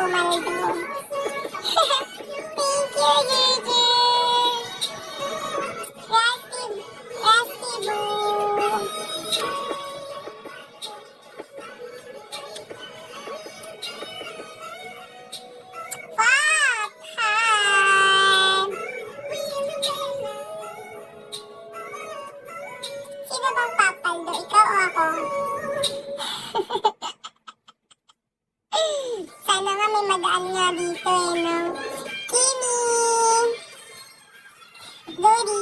pumaldo. Thank you, Juju. Rusty Boo. Pop! Hi! Sino bang papaldo? Ikaw o ako? Sana nga may magaan nga dito no? Kimi! Lodi!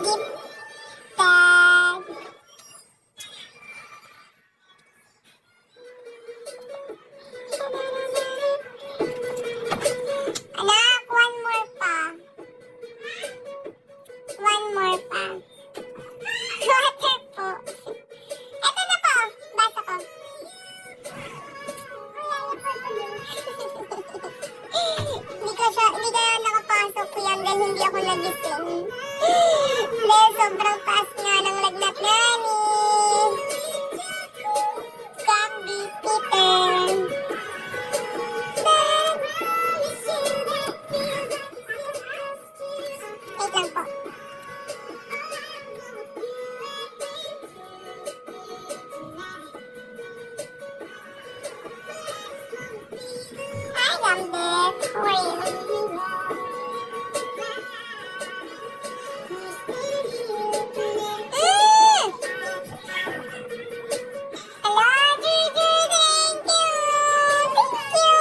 Gift tag! Anak, one more pa. One more pa. Water po. Eto na po. Basa ko. Hindi ka nakapasok ko yan dahil hindi ako nagising. Dahil sobrang taas nga ng lagnat nani. Candy Peter. Wait lang po. Hi, Gambit. How are you? Hello, Juju. Thank you. Thank you.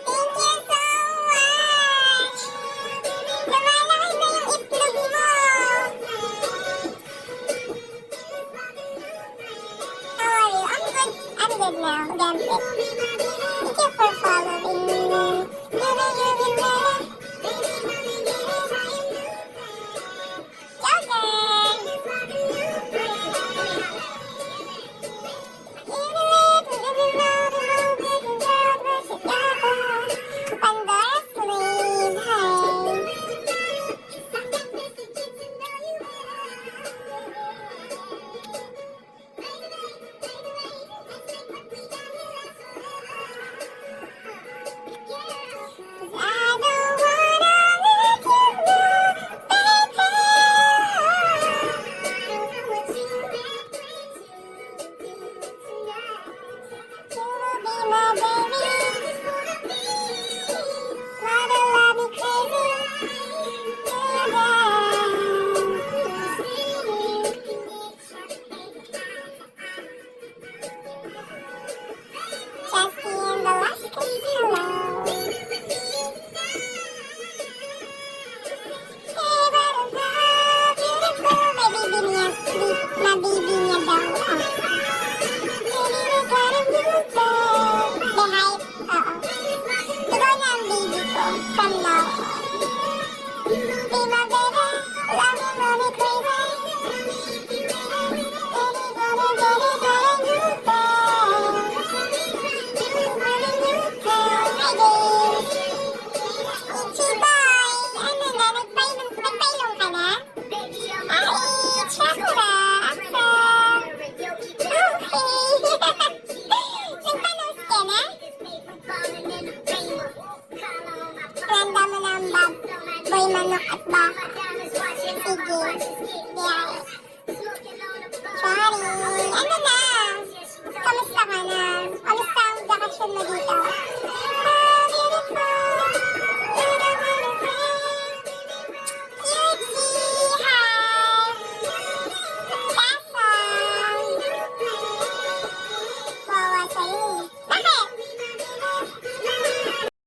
Thank you so much. Lumalaki na yung itlog mo. How are you? I'm good. I'm good now, Gambit.